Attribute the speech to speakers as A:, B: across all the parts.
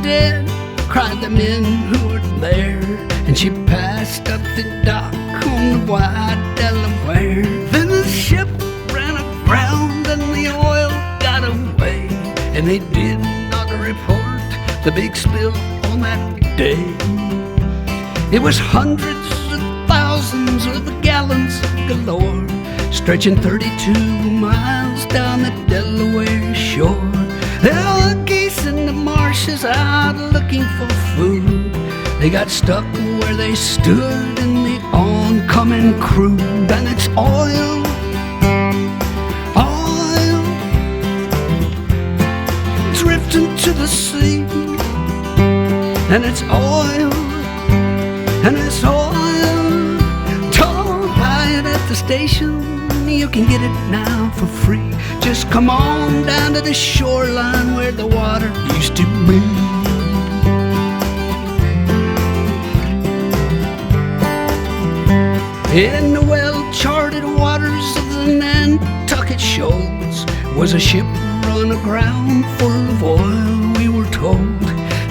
A: dead, cried the men who were there. And she passed up the dock on the wide Delaware. Then the ship ran aground and the oil got away, and they did not report the big spill on that day. It was hundreds of thousands of gallons galore, stretching 32 miles down the Delaware shore. There were geese in the marshes out looking for food. They got stuck where they stood in the oncoming crude. And it's oil, oil, drifting to the sea. And it's oil, and it's oil. Don't buy it at the station, you can get it now for free. Just come on down to the shoreline where the water used to be. In the well-charted waters of the Nantucket shoals was a ship run aground full of oil, we were told.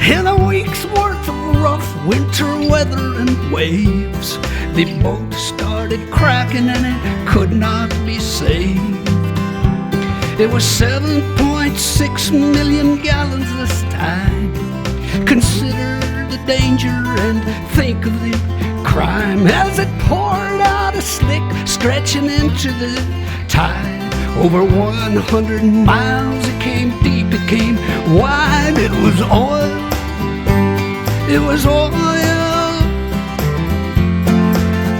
A: In a week's worth of rough winter weather and waves, the boat started cracking and it could not be saved. It was 7.6 million gallons this time. Consider the danger and think of the crime as it poured out a slick, stretching into the tide. Over 100 miles it came deep, it came wide. It was oil, it was oil,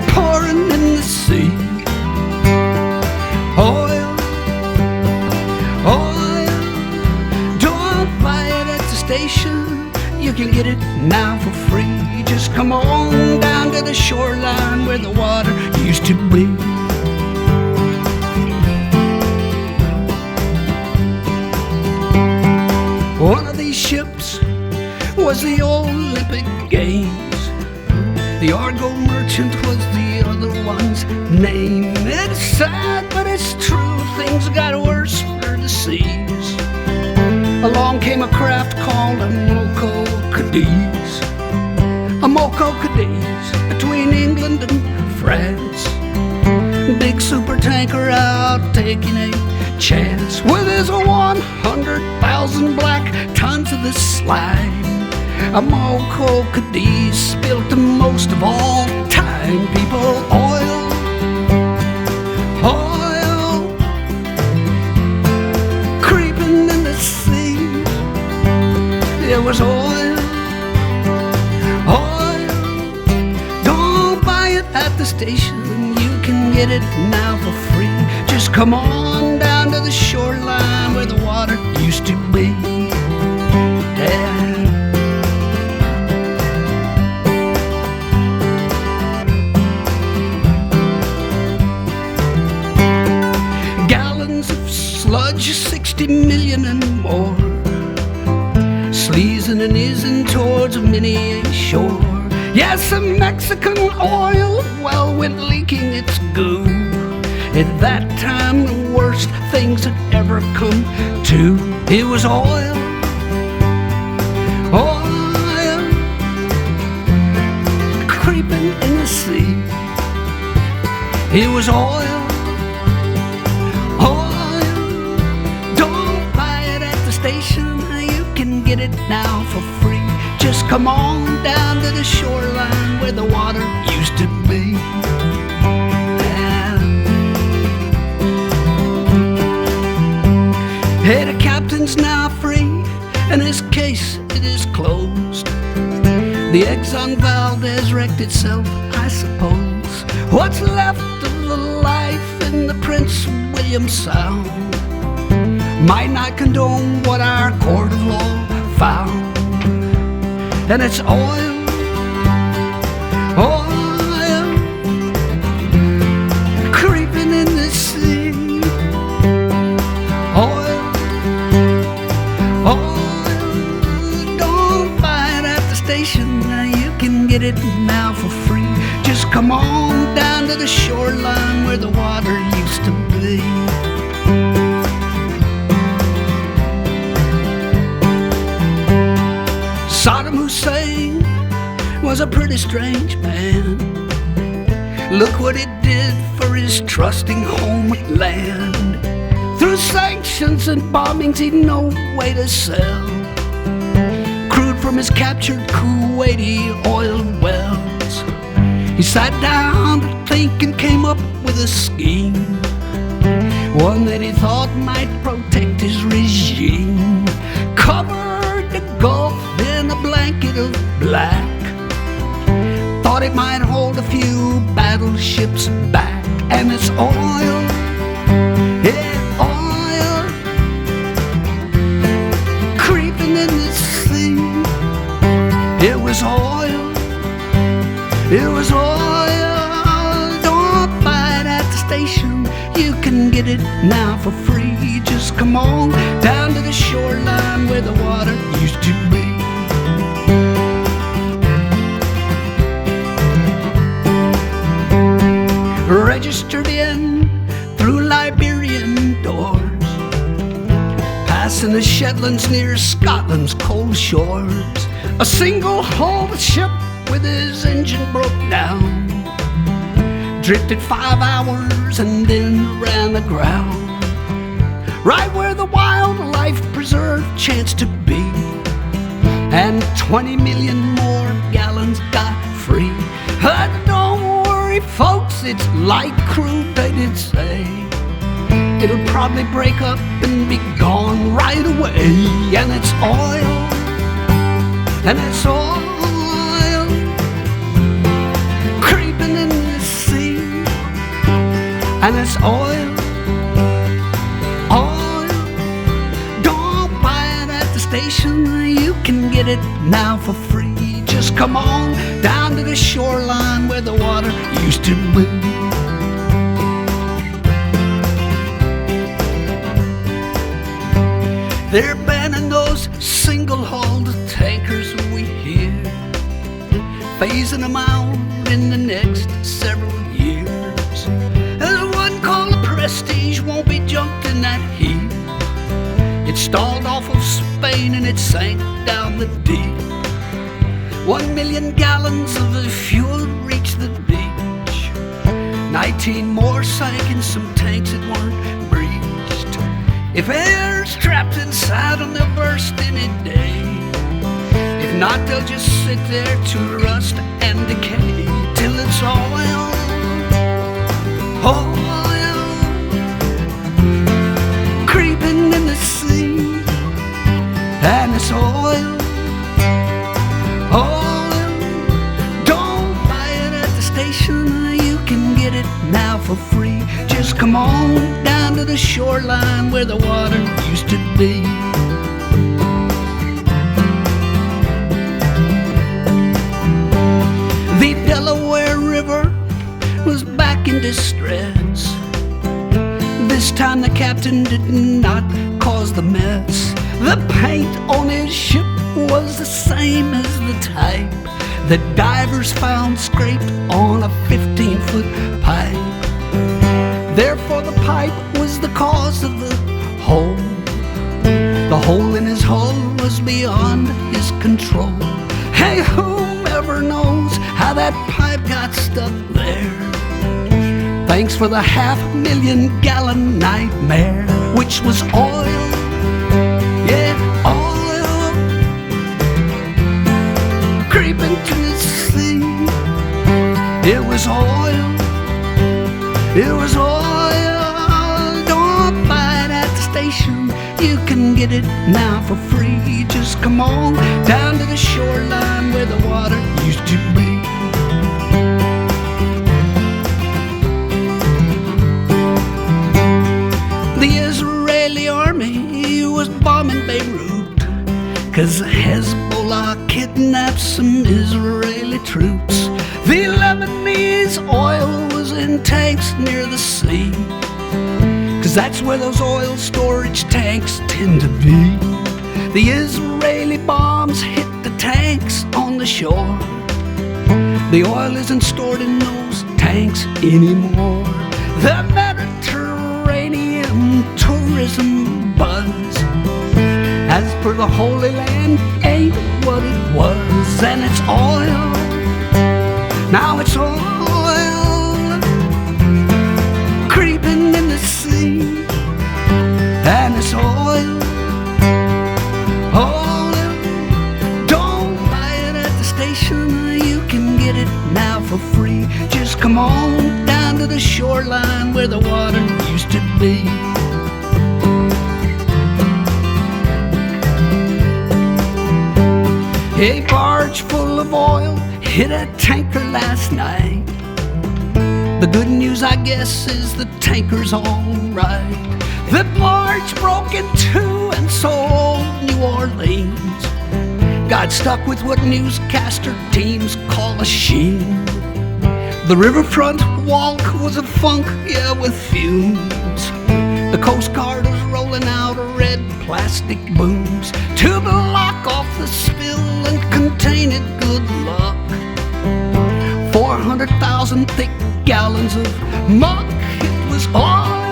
A: pouring in the sea. Oil, oil, don't buy it at the station, you can get it now for free. Just come on down to the shoreline where the water used to be. One of these ships was the Olympic Games. The Argo Merchant was the other one's name. It's sad, but it's true, things got worse for the seas. Along came a craft called a Moco Cadiz. A Moco Cadiz between England and France. Big super tanker out taking a chance with his 100,000 black tons of the slime. A Moco Cadiz spilt the most of all time. People, oil, oil, creeping in the sea. It was oil, oil. Don't buy it at the station, you can get it now for free. Just come on down to the shoreline where the water used to be. Yeah. Gallons of sludge, 60 million and more, sleazing and easing towards many a shore. Yes, a Mexican oil well went leaking its goo. At that time, the worst things had ever come to. It was oil, oil, creeping in the sea. It was oil, oil. Don't buy it at the station, you can get it now for free. Just come on down to the shoreline where the water used to be. Hey, the captain's now free, and his case, it is closed. The Exxon Valdez wrecked itself, I suppose. What's left of the life in the Prince William Sound might not condone what our court of law found. And it's oil, oil, creeping in the sea. Oil, oil, don't buy it at the station, you can get it now for free. Just come on down to the shoreline where the water used to be. Hussein was a pretty strange man. Look what it did for his trusting homeland. Through sanctions and bombings, he'd no way to sell crude from his captured Kuwaiti oil wells. He sat down to think and came up with a scheme, one that he thought might protect his regime. Covered the Gulf in a blanket of black, thought it might hold a few battleships back. And it's oil, yeah, oil, creeping in the sea. It was oil, it was oil. Don't buy it at the station, you can get it now for free. Just come on down to the shoreline where the water used to be. Registered in through Liberian doors, passing the Shetlands near Scotland's cold shores. A single-hulled ship with his engine broke down, drifted 5 hours and then ran aground, right where the wildlife preserve chanced to be, and 20 million more gallons got free. Don't worry, folks, it's light crude, they did say. It'll probably break up and be gone right away. And it's oil, and it's oil, creeping in the sea. And it's oil, oil. Don't buy it at the station, you can get it now for free. Just come on down to the shoreline where the water used to be. They're banning those single-hulled tankers we hear, phasing them out in the next several years. There's one called the Prestige, won't be junked in that heat. It stalled off of Spain and it sank down the deep. 1 million gallons of the fuel reached the beach. 19 more sank in some tanks that weren't breached. If air's trapped inside them, they'll burst any day. If not, they'll just sit there to rust and decay till it's oil, oil, creeping in the sea. And it's oil, oil. Don't buy it at the station, you can get it now for free. Just come on down to the shoreline where the water used to be. The Delaware River was back in distress. This time the captain did not cause the mess. The paint on his ship was the same as the type that divers found scraped on a 15-foot pipe. Therefore the pipe was the cause of the hole. The hole in his hull was beyond his control. Hey, whoever knows how that pipe got stuck there? Thanks for the 500,000 gallon nightmare, which was oil, yeah, oil, creeping to the sea. It was oil, it was oil. Don't buy it at the station, you can get it now for free. Just come on down to the shoreline where the water used to be. The Israeli army was bombing Beirut, 'cause Hezbollah kidnapped some Israeli troops. The Lebanese oil was in tanks near the sea, 'cause that's where those oil storage tanks tend to be. The Israeli bombs hit the tanks on the shore. The oil isn't stored in those tanks anymore. The Mediterranean tourism buzz, as per the Holy Land, ain't what it was, and it's oil. Now it's oil creeping in the sea, and it's oil. Oil, don't buy it at the station. You can get it now for free. Just come on down to the shoreline where the water used to be. A barge full of oil hit a tanker last night. The good news, I guess, is the tanker's all right. The barge broke in two, and so old New Orleans got stuck with what newscaster teams call a sheen. The riverfront walk was a funk, yeah, with fumes. The Coast Guard was rolling out red plastic booms to block off the spill and contain it, good luck. 400,000 thick gallons of muck. It was oil.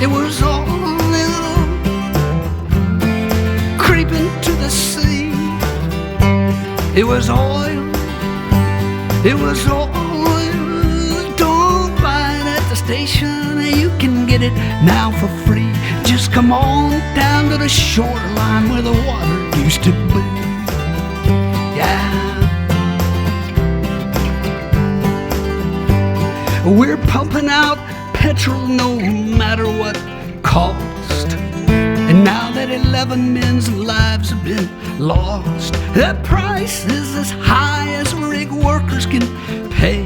A: It was oil creeping to the sea. It was oil. It was oil. Don't buy it at the station. You can get it now for free. Just come on down to the shoreline where the water used to be. Yeah. We're pumping out petrol no matter what cost. And now that 11 men's lives have been lost, the price is as high as rig workers can pay.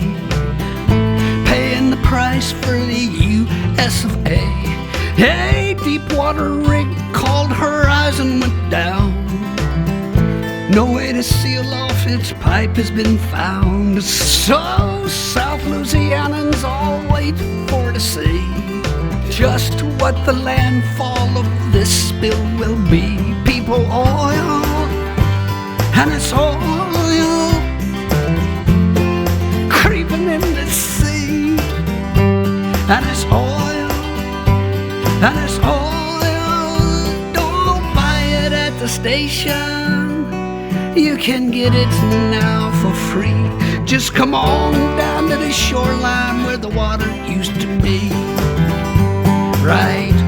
A: Paying the price for the US of A. A deepwater rig called Horizon went down. No way to seal off its pipe has been found. So South Louisianans all wait for to see just what the landfall of this spill will be. People, oil, and it's oil creeping in the sea, and it's oil, and it's oil. Don't buy it at the station. You can get it now for free. Just come on down to the shoreline where the water used to be. Right